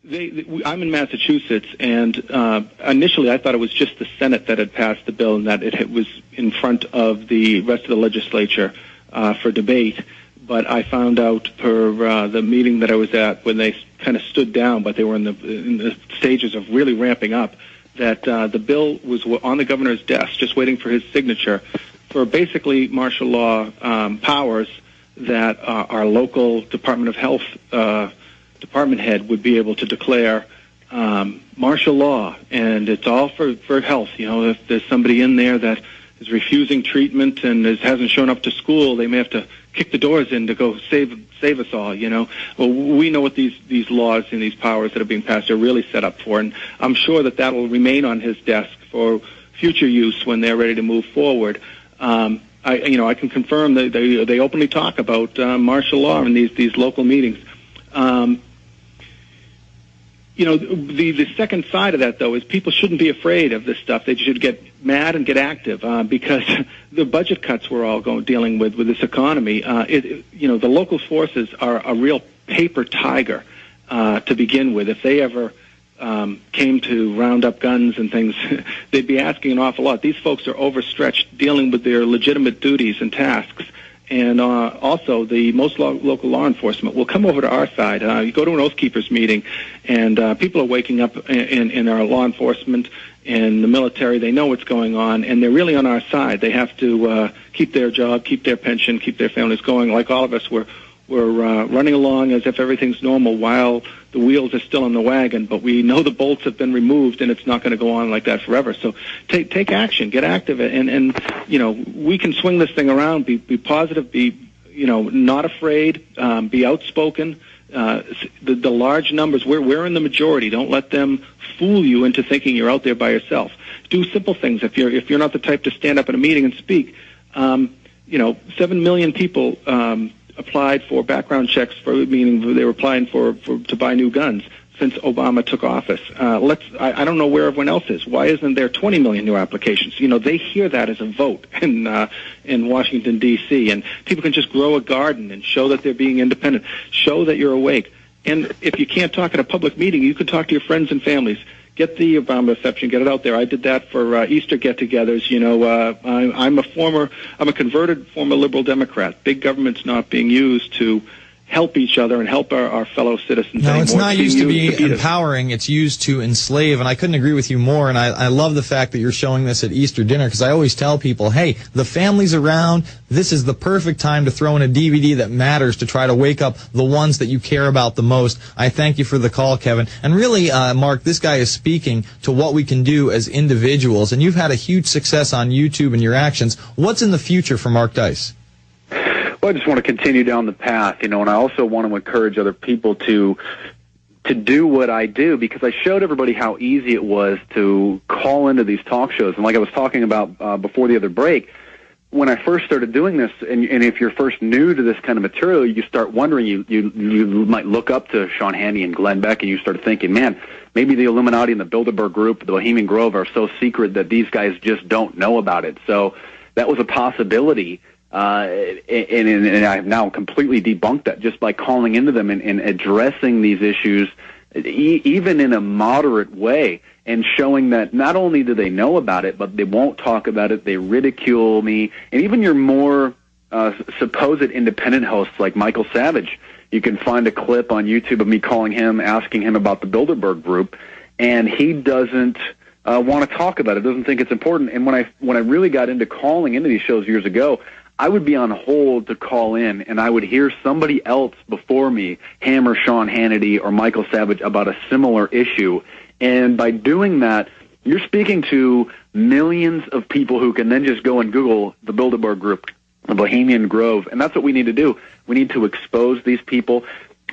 I'm in Massachusetts, and initially I thought it was just the Senate that had passed the bill and that it was in front of the rest of the legislature for debate. But I found out per the meeting that I was at when they kind of stood down, but they were in the stages of really ramping up, that the bill was on the governor's desk just waiting for his signature for basically martial law powers that our local Department of Health department head would be able to declare martial law, and it's all for health. You know, if there's somebody in there that is refusing treatment and hasn't shown up to school, they may have to kick the doors in to go save us all. You know, well, we know what these laws and these powers that are being passed are really set up for, and I'm sure that will remain on his desk for future use when they're ready to move forward. I can confirm that they openly talk about martial law in these local meetings. The second side of that, though, is people shouldn't be afraid of this stuff. They should get mad and get active because the budget cuts we're all dealing with this economy. The local forces are a real paper tiger to begin with. If they ever came to round up guns and things, they'd be asking an awful lot. These folks are overstretched dealing with their legitimate duties and tasks. And also, the most local law enforcement will come over to our side. You go to an Oath Keepers meeting, and people are waking up in our law enforcement and the military. They know what's going on, and they're really on our side. They have to keep their job, keep their pension, keep their families going. Like all of us, we're running along as if everything's normal while the wheels are still on the wagon, but we know the bolts have been removed, and it's not going to go on like that forever. So take action, get active, and we can swing this thing around. Be positive, be not afraid, be outspoken. The large numbers, we're in the majority. Don't let them fool you into thinking you're out there by yourself. Do simple things. If you're not the type to stand up at a meeting and speak, 7 million people applied for background checks, meaning they were applying to buy new guns since Obama took office. I don't know where everyone else is. Why isn't there 20 million new applications? They hear that as a vote in Washington, D.C., and people can just grow a garden and show that they're being independent, show that you're awake. And if you can't talk at a public meeting, you can talk to your friends and families. Get the Obama reception, get it out there. I did that for Easter get-togethers. I'm a converted former liberal Democrat. Big government's not being used to help each other and help our fellow citizens anymore. No, it's not used to be empowering. It's used to enslave, and I couldn't agree with you more, and I love the fact that you're showing this at Easter dinner, because I always tell people, hey, the family's around. This is the perfect time to throw in a DVD that matters to try to wake up the ones that you care about the most. I thank you for the call, Kevin. And really, Mark, this guy is speaking to what we can do as individuals, and you've had a huge success on YouTube and your actions. What's in the future for Mark Dice? Well, I just want to continue down the path, and I also want to encourage other people to do what I do, because I showed everybody how easy it was to call into these talk shows. And like I was talking about before the other break, when I first started doing this, and if you're first new to this kind of material, you start wondering, you might look up to Sean Hannity and Glenn Beck, and you start thinking, man, maybe the Illuminati and the Bilderberg Group, the Bohemian Grove are so secret that these guys just don't know about it. So that was a possibility. And I've now completely debunked that just by calling into them and addressing these issues, even in a moderate way, and showing that not only do they know about it, but they won't talk about it, they ridicule me, and even your more supposed independent hosts like Michael Savage. You can find a clip on YouTube of me calling him, asking him about the Bilderberg Group, and he doesn't want to talk about it, doesn't think it's important. And when I really got into calling into these shows years ago, I would be on hold to call in, and I would hear somebody else before me hammer Sean Hannity or Michael Savage about a similar issue. And by doing that, you're speaking to millions of people who can then just go and Google the Bilderberg Group, the Bohemian Grove, and that's what we need to do. We need to expose these people.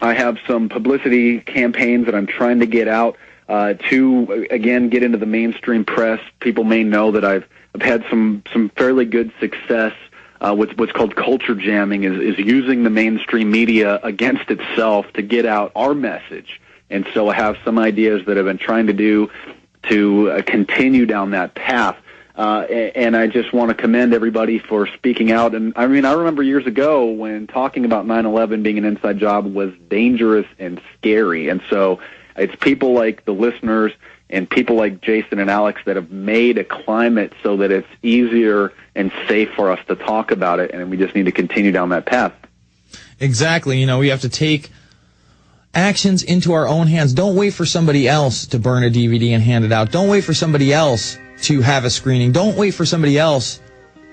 I have some publicity campaigns that I'm trying to get out to, again, get into the mainstream press. People may know that I've had some fairly good success. What's called culture jamming is using the mainstream media against itself to get out our message. And so I have some ideas that I've been trying to do to continue down that path. And I just want to commend everybody for speaking out. And I mean, I remember years ago when talking about 9/11 being an inside job was dangerous and scary. And so It's people like the listeners and people like Jason and Alex that have made a climate so that it's easier and safe for us to talk about it, and we just need to continue down that path. Exactly. We have to take actions into our own hands. Don't wait for somebody else to burn a DVD and hand it out. Don't wait for somebody else to have a screening. Don't wait for somebody else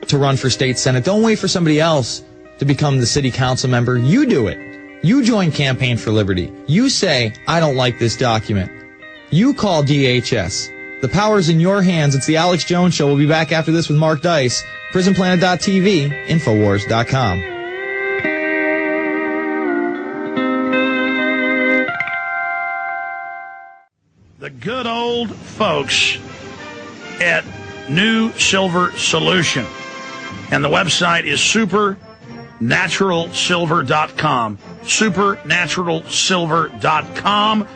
to run for state senate. Don't wait for somebody else to become the city council member. You do it. You join Campaign for Liberty. You say, I don't like this document. You call DHS. The power's in your hands. It's the Alex Jones Show. We'll be back after this with Mark Dice. PrisonPlanet.tv, Infowars.com. The good old folks at New Silver Solution. And the website is supernaturalsilver.com. Supernaturalsilver.com.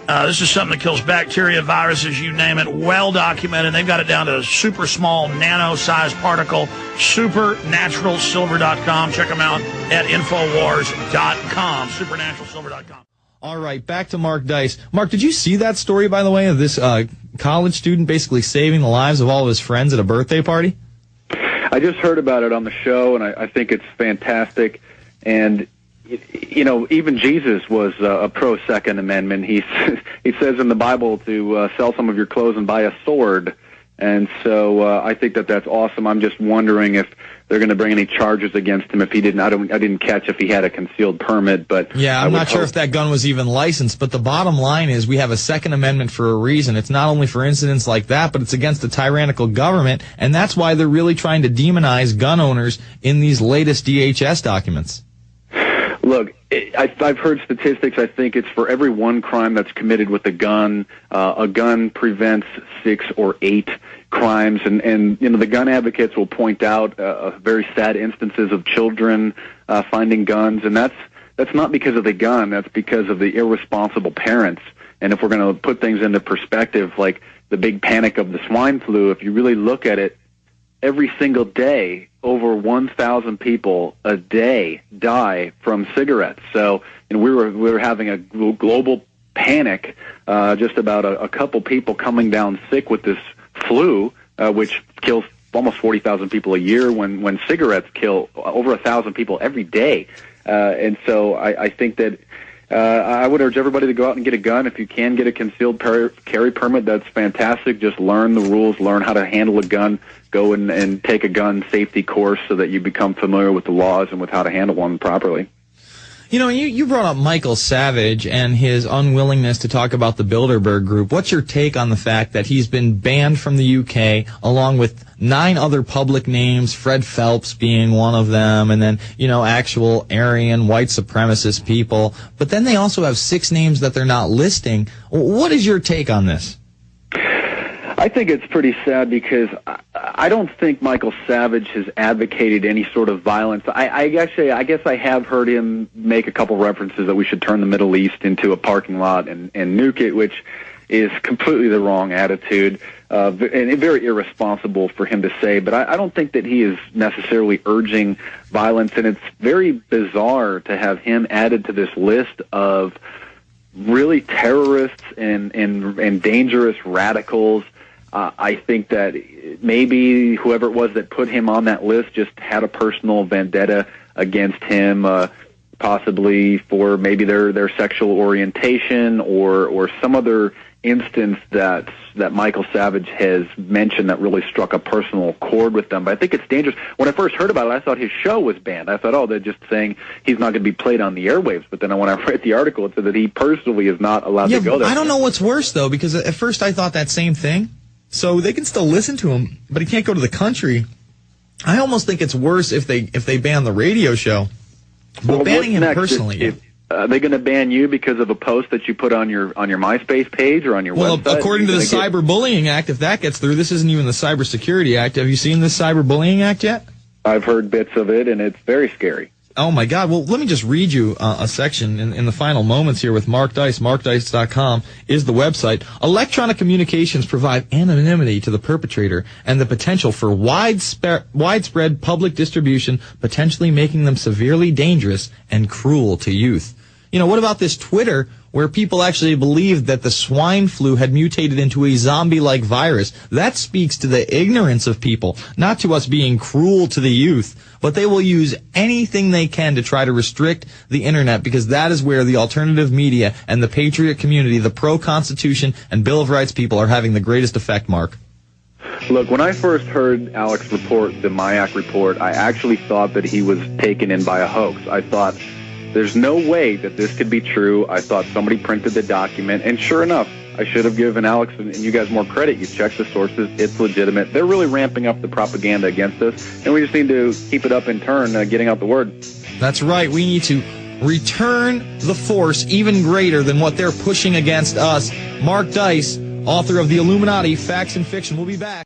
This is something that kills bacteria, viruses, you name it, well documented. They've got it down to a super small nano-sized particle. Supernaturalsilver.com. Check them out at Infowars.com. Supernaturalsilver.com. All right, back to Mark Dice. Mark, did you see that story, by the way, of this college student basically saving the lives of all of his friends at a birthday party? I just heard about it on the show, and I think it's fantastic. And even Jesus was a pro-Second Amendment. He says in the Bible to sell some of your clothes and buy a sword. And so I think that's awesome. I'm just wondering if they're going to bring any charges against him if he didn't. I didn't catch if he had a concealed permit, but yeah, I'm not sure if that gun was even licensed. But the bottom line is we have a Second Amendment for a reason. It's not only for incidents like that, but it's against a tyrannical government, and that's why they're really trying to demonize gun owners in these latest DHS documents. Look, I've heard statistics. I think it's for every one crime that's committed with a gun prevents 6 or 8 crimes. And the gun advocates will point out very sad instances of children finding guns, and that's not because of the gun. That's because of the irresponsible parents. And if we're going to put things into perspective, like the big panic of the swine flu, if you really look at it, every single day, over 1,000 people a day die from cigarettes. So, and we were having a global panic just about a couple people coming down sick with this flu, which kills almost 40,000 people a year. When cigarettes kill over 1,000 people every day, and so I think that. I would urge everybody to go out and get a gun. If you can get a concealed carry permit, that's fantastic. Just learn the rules, learn how to handle a gun, go and take a gun safety course so that you become familiar with the laws and with how to handle one properly. You brought up Michael Savage and his unwillingness to talk about the Bilderberg Group. What's your take on the fact that he's been banned from the UK along with 9 other public names, Fred Phelps being one of them, and then, actual Aryan white supremacist people. But then they also have 6 names that they're not listing. What is your take on this? I think it's pretty sad because I don't think Michael Savage has advocated any sort of violence. I guess I have heard him make a couple references that we should turn the Middle East into a parking lot and nuke it, which is completely the wrong attitude and very irresponsible for him to say. But I don't think that he is necessarily urging violence, and it's very bizarre to have him added to this list of really terrorists and dangerous radicals. I think that maybe whoever it was that put him on that list just had a personal vendetta against him, possibly for maybe their sexual orientation or some other instance that Michael Savage has mentioned that really struck a personal chord with them. But I think it's dangerous. When I first heard about it, I thought his show was banned. I thought, they're just saying he's not going to be played on the airwaves. But then when I read the article, it said that he personally is not allowed to go there. I don't know what's worse, though, because at first I thought that same thing. So they can still listen to him, but he can't go to the country. I almost think it's worse if they ban the radio show. But banning him personally. Are they going to ban you because of a post that you put on your MySpace page or on your website? Well, according to the Cyberbullying Act, if that gets through, this isn't even the Cybersecurity Act. Have you seen this Cyberbullying Act yet? I've heard bits of it, and it's very scary. Oh, my God. Well, let me just read you a section in the final moments here with Mark Dice. MarkDice.com is the website. Electronic communications provide anonymity to the perpetrator and the potential for widespread public distribution, potentially making them severely dangerous and cruel to youth. What about this Twitter where people actually believed that the swine flu had mutated into a zombie-like virus. That speaks to the ignorance of people, not to us being cruel to the youth, but they will use anything they can to try to restrict the internet, because that is where the alternative media and the patriot community, the pro-Constitution and Bill of Rights people, are having the greatest effect, Mark. Look, when I first heard Alex report the Mayak report, I actually thought that he was taken in by a hoax. I thought, there's no way that this could be true. I thought somebody printed the document, and sure enough, I should have given Alex and you guys more credit. You checked the sources. It's legitimate. They're really ramping up the propaganda against us, and we just need to keep it up in turn, getting out the word. That's right. We need to return the force even greater than what they're pushing against us. Mark Dice, author of The Illuminati, Facts and Fiction. We'll be back.